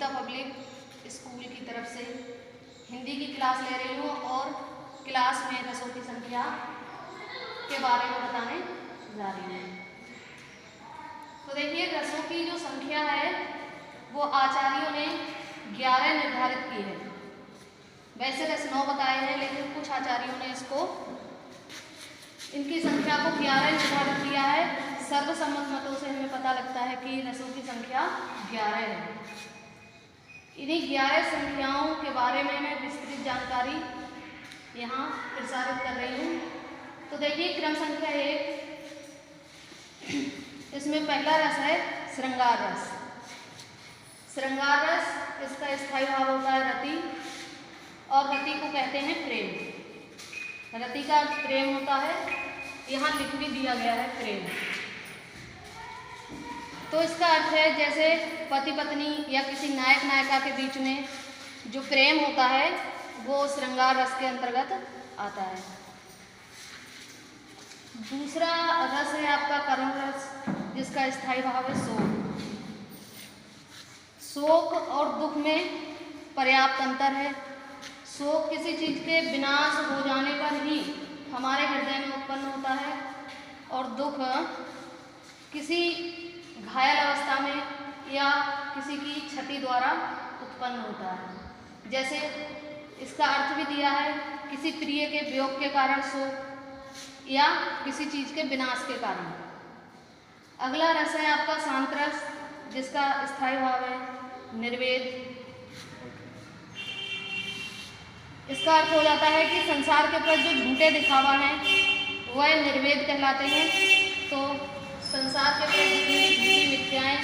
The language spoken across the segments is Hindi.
गीता पब्लिक स्कूल की तरफ से हिंदी की क्लास ले रही हूँ और क्लास में रसों की संख्या के बारे में बताने जा रही हूँ। तो देखिए, रसों की जो संख्या है वो आचार्यों ने 11 निर्धारित की है। वैसे रस 9 बताए हैं, लेकिन कुछ आचार्यों ने इनकी संख्या को 11 निर्धारित किया है। सर्वसम्मत मतों से हमें पता लगता है कि रसों की संख्या 11 है। इन्हीं 11 संख्याओं के बारे में मैं विस्तृत जानकारी यहाँ प्रसारित कर रही हूँ। तो देखिए, क्रम संख्या 1, इसमें पहला रस है श्रृंगार रस। श्रृंगार रस, इसका स्थायी भाव होता है रति, और रति को कहते हैं प्रेम। रति का प्रेम होता है, यहाँ लिख भी दिया गया है प्रेम। तो इसका अर्थ है जैसे पति पत्नी या किसी नायक नायिका के बीच में जो प्रेम होता है वो श्रृंगार रस के अंतर्गत आता है। दूसरा रस है आपका करुण रस, जिसका स्थायी भाव है शोक। शोक और दुख में पर्याप्त अंतर है। शोक किसी चीज के विनाश हो जाने पर ही हमारे हृदय में उत्पन्न होता है, और दुख किसी घायल अवस्था में या किसी की क्षति द्वारा उत्पन्न होता है। जैसे इसका अर्थ भी दिया है किसी प्रिय के वियोग के कारण शोक या किसी चीज के विनाश के कारण। अगला रस है आपका शांत रस, जिसका स्थायी भाव है निर्वेद। इसका अर्थ हो जाता है कि संसार के प्रति जो झूठे दिखावा हैं वह निर्वेद कहलाते हैं। तो संसार के प्रति जितनी झूठी मिथ्याएं,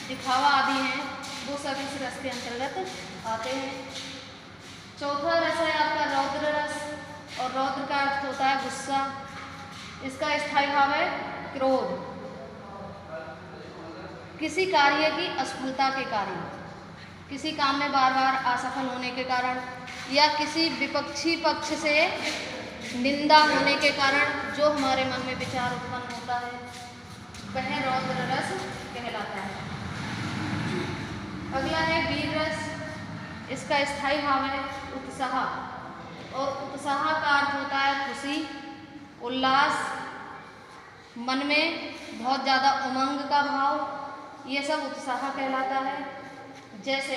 दिखावा आदि हैं, वो सब इस रस के अंतर्गत आते हैं। चौथा रस है आपका रौद्र रस, और रौद्र का अर्थ होता है गुस्सा। इसका स्थायी भाव है क्रोध। किसी कार्य की असफलता के कारण, किसी काम में बार बार असफल होने के कारण, या किसी विपक्षी पक्ष से निंदा होने के कारण जो हमारे मन में विचार उत्पन्न होता है वह रौद्र रस कहलाता है। अगला है वीर रस। इसका स्थायी भाव है उत्साह, और उत्साह का अर्थ होता है खुशी, उल्लास, मन में बहुत ज़्यादा उमंग का भाव, ये सब उत्साह कहलाता है। जैसे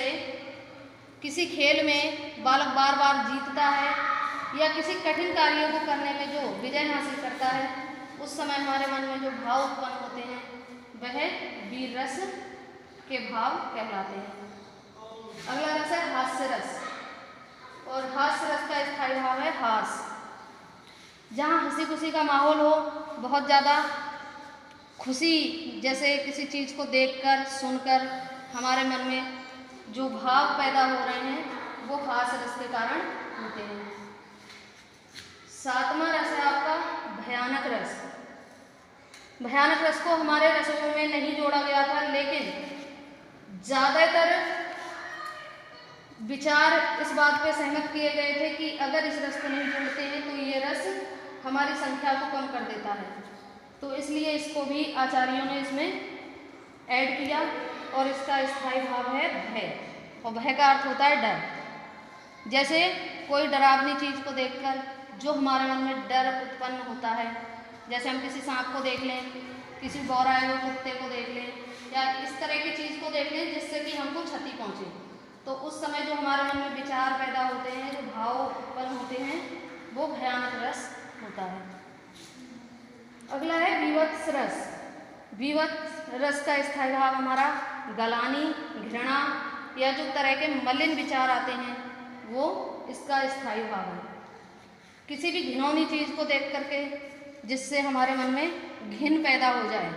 किसी खेल में बालक बार बार जीतता है या किसी कठिन कार्यों को करने में जो विजय हासिल करता है, उस समय हमारे मन में जो भाव उत्पन्न होते हैं वह वीर रस के भाव कहलाते हैं। अगला रस है हास्य रस, और हास्य रस का स्थायी भाव है हास। जहाँ हंसी खुशी का माहौल हो, बहुत ज़्यादा खुशी, जैसे किसी चीज़ को देखकर सुनकर हमारे मन में जो भाव पैदा हो रहे हैं वो हास्य रस के कारण होते हैं। सातवां रस है आपका भयानक रस। भयानक रस को हमारे रसों में नहीं जोड़ा गया था, लेकिन ज़्यादातर विचार इस बात पे सहमत किए गए थे कि अगर इस रस को नहीं जोड़ते हैं तो ये रस हमारी संख्या को कम कर देता है। तो इसलिए इसको भी आचार्यों ने इसमें ऐड किया, और इसका स्थायी भाव है भय, और भय का अर्थ होता है डर। जैसे कोई डरावनी चीज़ को देखकर जो हमारे मन में डर उत्पन्न होता है, जैसे हम किसी सांप को देख लें, किसी बौराए हुए कुत्ते को देख लें, या इस तरह की चीज़ को देख लें जिससे कि हमको क्षति पहुँचे, तो उस समय जो हमारे मन में विचार पैदा होते हैं, जो भाव उत्पन्न होते हैं, वो भयानक रस होता है। अगला है विवत्स रस। विवत्स रस का स्थायी भाव हमारा गलानी, घृणा, या जो तरह के मलिन विचार आते हैं वो इसका स्थायी भाव है। किसी भी घिनौनी चीज़ को देख करके जिससे हमारे मन में घिन पैदा हो जाए,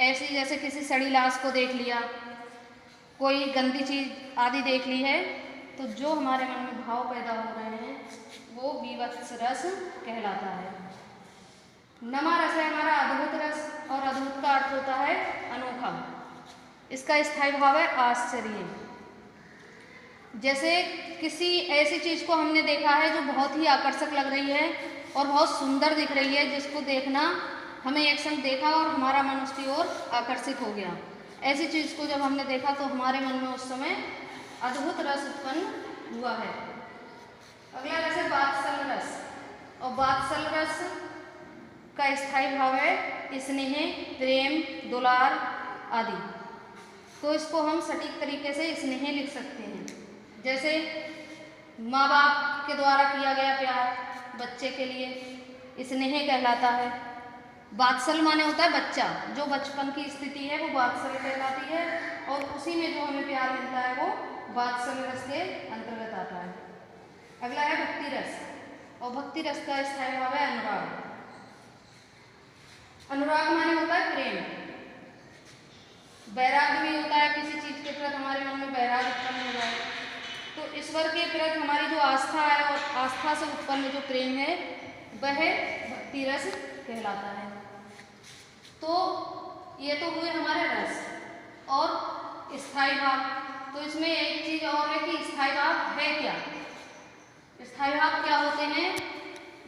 ऐसी जैसे किसी सड़ी लाश को देख लिया, कोई गंदी चीज़ आदि देख ली है, तो जो हमारे मन में भाव पैदा हो रहे हैं वो विवत्स रस कहलाता है। नमा रस है हमारा अद्भुत रस, और अद्भुत का अर्थ होता है अनोखा। इसका स्थायी भाव है आश्चर्य। जैसे किसी ऐसी चीज़ को हमने देखा है जो बहुत ही आकर्षक लग रही है और बहुत सुंदर दिख रही है, जिसको देखना हमें एक संग देखा और हमारा मन उसकी ओर आकर्षित हो गया। ऐसी चीज़ को जब हमने देखा तो हमारे मन में उस समय अद्भुत रस उत्पन्न हुआ है। अगला रस है वात्सल रस, और वात्सल रस का स्थायी भाव है स्नेह, प्रेम, दुलार आदि। तो इसको हम सटीक तरीके से स्नेह लिख सकते हैं। जैसे माँ बाप के द्वारा किया गया प्यार बच्चे के लिए स्नेह कहलाता है। वात्सल माने होता है बच्चा, जो बचपन की स्थिति है वो वात्सल कहलाती है, और उसी में जो हमें प्यार मिलता है वो वात्सल रस के अंतर्गत आता है। अगला है भक्ति रस, और भक्ति रस का स्थायी भाव है अनुराग। अनुराग माने होता है प्रेम। वैराग्य भी होता है, किसी चीज के प्रति हमारे मन में वैराग्य उत्पन्न हो जाए। तो ईश्वर के प्रति हमारी जो आस्था है और आस्था से उत्पन्न जो प्रेम है वह भक्ति रस कहलाता है। तो ये तो हुए हमारे रस और स्थायी भाव। तो इसमें एक चीज और है कि स्थायी भाव है क्या। स्थायी भाव क्या होते हैं?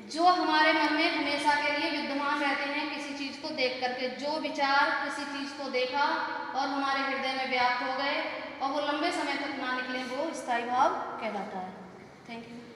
जो हमारे मन में हमेशा के लिए विद्यमान रहते हैं, किसी चीज को देख करके जो विचार किसी चीज को देखा और हमारे हृदय में व्याप्त हो गए और वो लंबे समय तक ना निकले, वो स्थायी भाव कहलाता है। Thank you.